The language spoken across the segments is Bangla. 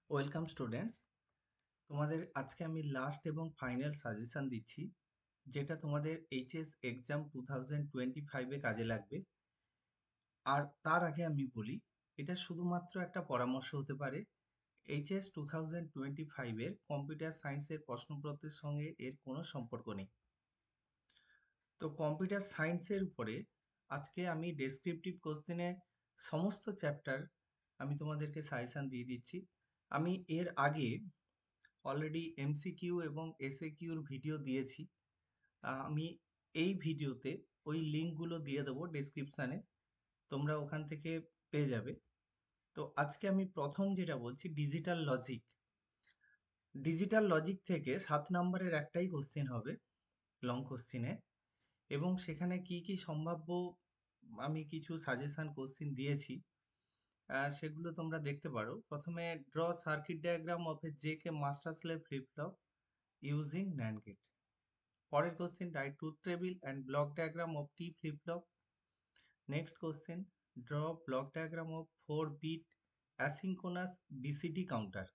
ওয়েলকাম স্টুডেন্টস, তোমাদের আজকে আমি লাস্ট এবং ফাইনাল সাজেশন দিচ্ছি, যেটা তোমাদের এইচএস এক্সাম 2025-এ কাজে লাগবে। আর তার আগে আমি বলি, এটা শুধুমাত্র একটা পরামর্শ হতে পারে। এইচএস 2025-এর কম্পিউটার সায়েন্সের প্রশ্নপত্রের সঙ্গে এর কোনো সম্পর্ক নেই। তো কম্পিউটার সায়েন্সের উপরে আজকে আমি ডেসক্রিপটিভ কোশ্চেনে সমস্ত চ্যাপ্টার আমি তোমাদেরকে সাজেশন দিয়ে দিচ্ছি। আমি এর আগে অলরেডি এমসিকিউ এবং এসএকিউর ভিডিও দিয়েছি। আমি এই ভিডিওতে ওই লিঙ্কগুলো দিয়ে দেবো ডেসক্রিপশানে, তোমরা ওখান থেকে পেয়ে যাবে। তো আজকে আমি প্রথম যেটা বলছি, ডিজিটাল লজিক। ডিজিটাল লজিক থেকে 7 নম্বরের একটাই কোশ্চেন হবে, লং কোশ্চেনে, এবং সেখানে কি কি সম্ভাব্য আমি কিছু সাজেশন কোশ্চেন দিয়েছি, সেগুলো তোমরা দেখতে পারো। প্রথমে draw circuit diagram of a JK master slave flip flop using NAND gate. পরের question, write truth table and block diagram of T flip flop. Next question, draw block diagram of 4 bit asynchronous BCD counter.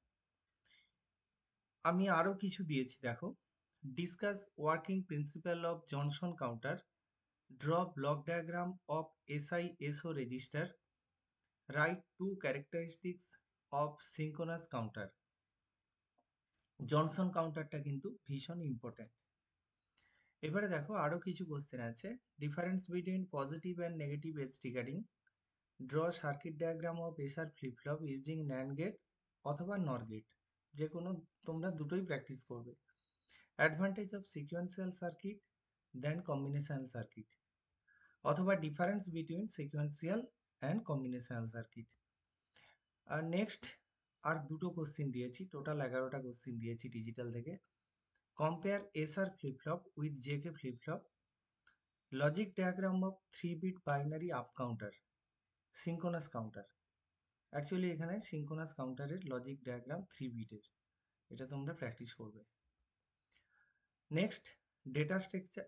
আমি আরও কিছু দিয়েছি, দেখো। Discuss working principle of Johnson counter, draw block diagram of SI/SO register, write 2 characteristics of synchronous counter. Johnson কাউন্টারটা কিন্তু ভীষণ ইম্পর্ট্যান্ট। এবারে দেখো আরো কিছু কোশ্চেন আছে। Difference between positive and negative edge triggering, draw circuit diagram of SR flip flop using NAND gate অথবা নর গেট, যে কোনো তোমরা দুটোই প্র্যাকটিস করবে। Advantage of sequential circuit then combinational circuit, অথবা difference between sequential and combinational circuit. আর নেক্সট আর দুটো কোশ্চিন দিয়েছি, টোটাল 11টা কোশ্চিন দিয়েছি ডিজিটাল থেকে। Compare SR flip flop with JK flip flop, logic diagram of 3 bit binary up counter, synchronous counter. Actually এখানে সিঙ্ক্রোনাস কাউন্টারের লজিক ডায়াগ্রাম 3 বিটের, এটা তোমরা প্র্যাকটিস করবে। Next, data structure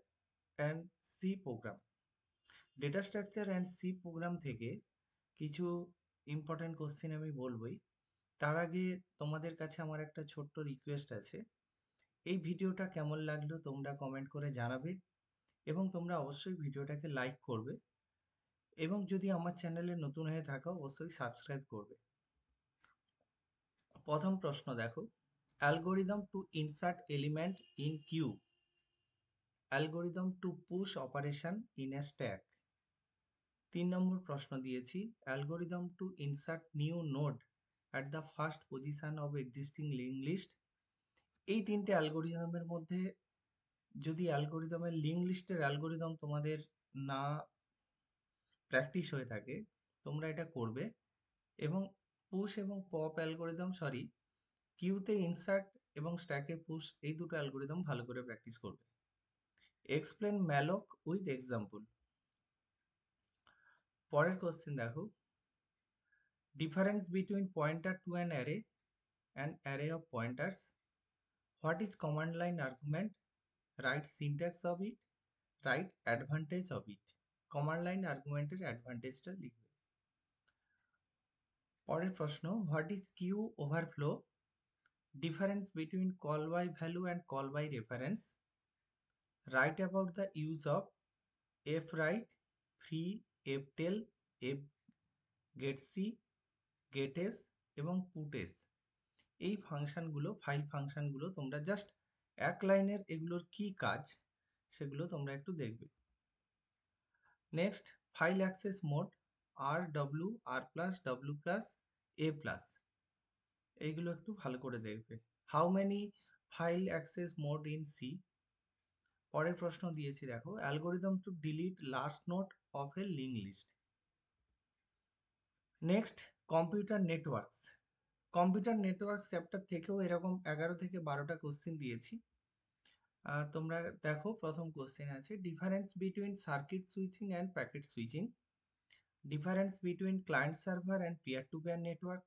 and C program. Data structure and C program থেকে কিছু ইম্পর্ট্যান্ট কোশ্চেন আমি বলবোই। তার আগে তোমাদের কাছে আমার একটা ছোট্ট রিকোয়েস্ট আছে। এই ভিডিওটা কেমন লাগলো তোমরা কমেন্ট করে জানাবে, এবং তোমরা অবশ্যই ভিডিওটাকে লাইক করবে, এবং যদি আমার চ্যানেলে নতুন হয়ে থাকো অবশ্যই সাবস্ক্রাইব করবে। প্রথম প্রশ্ন দেখো, algorithm to insert element in queue, algorithm to push operation in a stack. 3 number প্রশ্ন দিয়েছি, algorithm to insert new node at the first position of existing link list. এই তিনটে অ্যালগোরিদমের মধ্যে যদি অ্যালগোরিদমের লিঙ্ক লিস্টের অ্যালগোরিদম তোমাদের না প্র্যাকটিস হয়ে থাকে, তোমরা এটা করবে। এবং পুশ এবং পপ অ্যালগোরিদম, সরি, কিউতে ইনসার্ট এবং স্ট্যাকে পুশ, এই দুটো অ্যালগোরিদম ভালো করে প্র্যাকটিস করবে। Explain malloc with example. পরের কোশ্চেন দেখো, difference between pointer to an array and array of pointers, what is command line argument, write syntax of it, write advantage of it. Command line আর্গুমেন্টের অ্যাডভান্টেজটা লিখবে। পরের প্রশ্ন, what is queue overflow, difference between call by value and call by reference, write about the use of fwrite, free, ftel, fgetc, getes এবং puts। এই ফাংশনগুলো, ফাইল ফাংশনগুলো তোমরা জাস্ট এক লাইনের এগুলোর কি কাজ সেগুলো তোমরা একটু দেখবে। Next, file access mode, RW, R plus, W plus, A plus, এইগুলো একটু ভালো করে দেখবে। How many file access mode in C. পরের প্রশ্ন দিয়েছি, দেখো, algorithm to delete last node of a link list. Next, computer networks. Computer networks chapter থেকেও এরকম 11 থেকে 12টা কোশ্চেন দিয়েছি। তোমরা দেখো, প্রথম কোশ্চেন আছে, difference between circuit switching and packet switching, difference between client server and peer to peer network.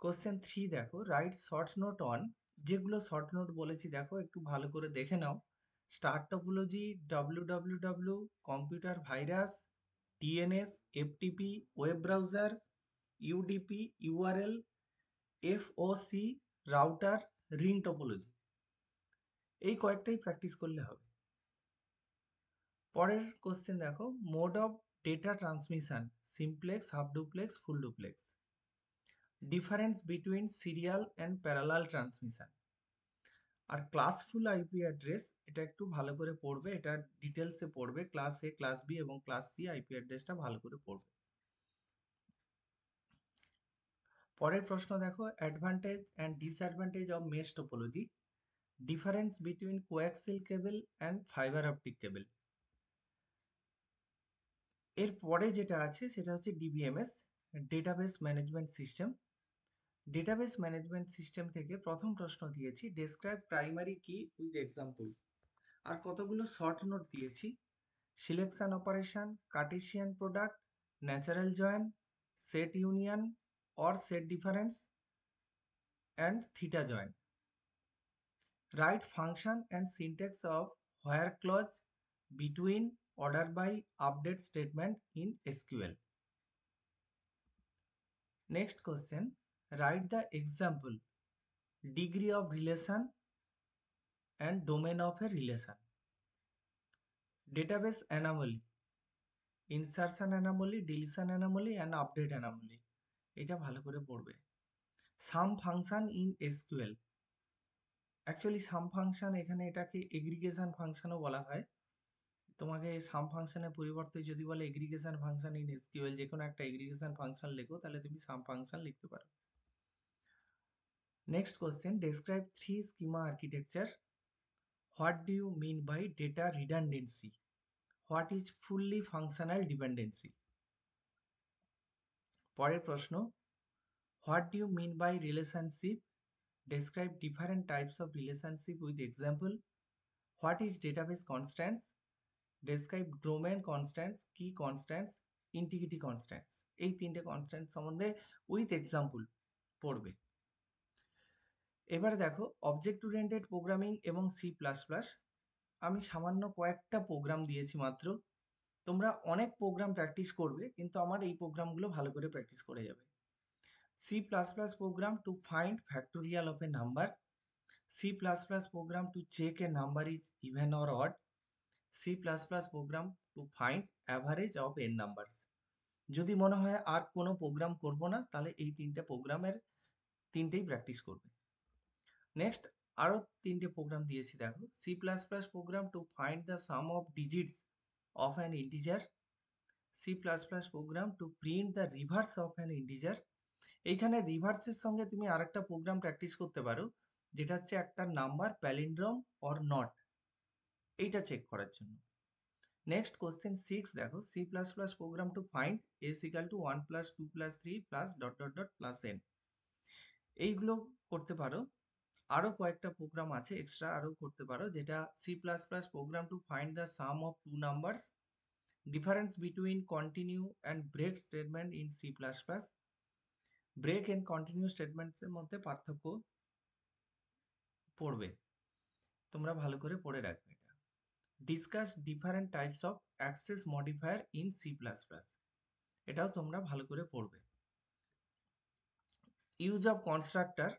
Question 3 দেখো, রাইট শর্ট নোট অন। যেগুলো শর্ট নোট বলেছি দেখো একটু ভালো করে দেখে নাও। Star topology, www, computer virus, DNS, FTP, web browser, UDP, URL, FOC, router, ring topology, এই কয়েকটাই প্র্যাকটিস করলে হবে। পরের কোশ্চেন দেখো, mode of data transmission, simplex, half duplex, full duplex, difference between serial and parallel transmission. আর ক্লাসফুল আইপি অ্যাড্রেস, এটা একটু ভালো করে পড়বে, এটা ডিটেলসে পড়বে, ক্লাস এ, ক্লাস বি এবং ক্লাস সি আইপি অ্যাড্রেসটা ভালো করে পড়বে। পরের প্রশ্ন দেখো, advantage and disadvantage of mesh topology, difference between coaxial cable and fibre optic cable. এর পরে যেটা আছে সেটা হচ্ছে DBMS, database management system. Database management system থেকে প্রথম প্রশ্ন দিয়েছি, describe primary key with example. আর কতগুলো শর্ট নোট দিয়েছি, selection operation, Cartesian product, natural join, set union or set difference and theta join. Write function and syntax of where clause, between, order by, update statement in SQL. Next question, write the example, degree of relation and domain of a relation. Database anomaly, insertion anomaly, deletion anomaly and update anomaly. এটা ভালো করে পড়বে। Sum function in SQL. Actually sum function এখানে এটাকে aggregation function ও বলা হয়। তোমাকে sum function এর পরিবর্তে যদি বলে aggregation function in SQL, যে কোনো একটা aggregation function লেখো, তাহলে তুমি sum function লিখতে পারো। Next question, describe three schema architecture. What do you mean by data redundancy? What is fully functional dependency? পরের প্রশ্ন, what do you mean by relationship? Describe different types of relationship with example. What is database constants? Describe domain constants, key constants, integrity constants. এই তিনটে কনস্ট্যান্ট সম্বন্ধে উইথ এক্সাম্পল পড়বে। এবারে দেখো, অবজেক্ট ওরিয়েন্টেড প্রোগ্রামিং এবং সি প্লাস প্লাস। আমি সামান্য কয়েকটা প্রোগ্রাম দিয়েছি মাত্র, তোমরা অনেক প্রোগ্রাম প্র্যাকটিস করবে, কিন্তু আমার এই প্রোগ্রামগুলো ভালো করে প্র্যাকটিস করে যাবে। C plus plus program to find factorial of a number, C plus plus program to check a number is even or odd, C plus plus program to find average of n numbers. যদি মনে হয় আর কোনো প্রোগ্রাম করব না, তাহলে এই তিনটে প্রোগ্রামের তিনটেই প্র্যাকটিস করবে। নেক্সট আরও তিনটে প্রোগ্রাম দিয়েছি দেখো, C plus plus program to find the sum of digits of an integer, C plus plus program to print the reverse of an integer. এইখানে রিভার্সের সঙ্গে তুমি আরেকটা প্রোগ্রাম প্র্যাকটিস করতে পারো, যেটা হচ্ছে একটা নাম্বার প্যালিন্ড্রোম অর নট, এইটা চেক করার জন্য। নেক্সট কোশ্চেন 6 দেখো, C plus plus program to find S equal to 1 plus 2 plus 3 plus dot dot dot plus n. এইগুলো করতে পারো। আরও কয়েকটা প্রোগ্রাম আছে এক্সট্রা, আরও করতে পারো, যেটা C plus plus program to find the sum of two numbers, difference between continue and break statement in C plus plus. Break and continue স্টেটমেন্টসের মধ্যে পার্থক্য পড়বে, তোমরা ভালো করে পড়ে রাখবে এটা। Discuss different types of access modifier in C plus plus, এটাও তোমরা ভালো করে পড়বে। ইউজ অফ কনস্ট্রাক্টর,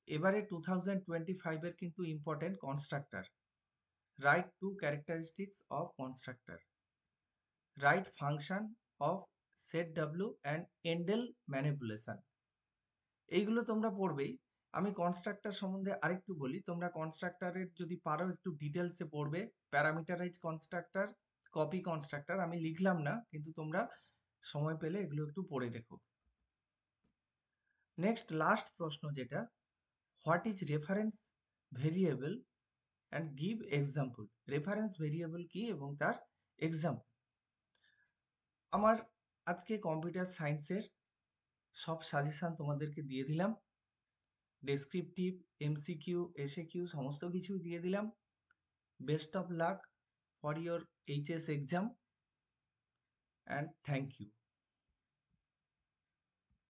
এবারে 2025 এর কিন্তু important constructor. Write two characteristics of constructor, write function of setw and endl manipulation, এইগুলো তোমরা পড়বেই। আমি কনস্ট্রাক্টর সম্বন্ধে আরেকটু বলি, তোমরা কনস্ট্রাক্টরের যদি পারো একটু ডিটেলসে পড়বে। প্যারামিটারাইজ কনস্ট্রাক্টর, কপি কনস্ট্রাক্টর, আমি লিখলাম না, কিন্তু তোমরা সময় পেলে এগুলো একটু পড়ে রেখো। নেক্সট লাস্ট প্রশ্ন যেটা, what is reference variable and give example. Reference variable কি এবং তার এক্সাম্পল। আমার আজকে কম্পিউটার সায়েন্সের সব সাজেশান তোমাদেরকে দিয়ে দিলাম, ডেসক্রিপটিভ, এমসিকিউ, এসএকিউ সমস্ত কিছু দিয়ে দিলাম। Best of luck for your HS exam and thank you.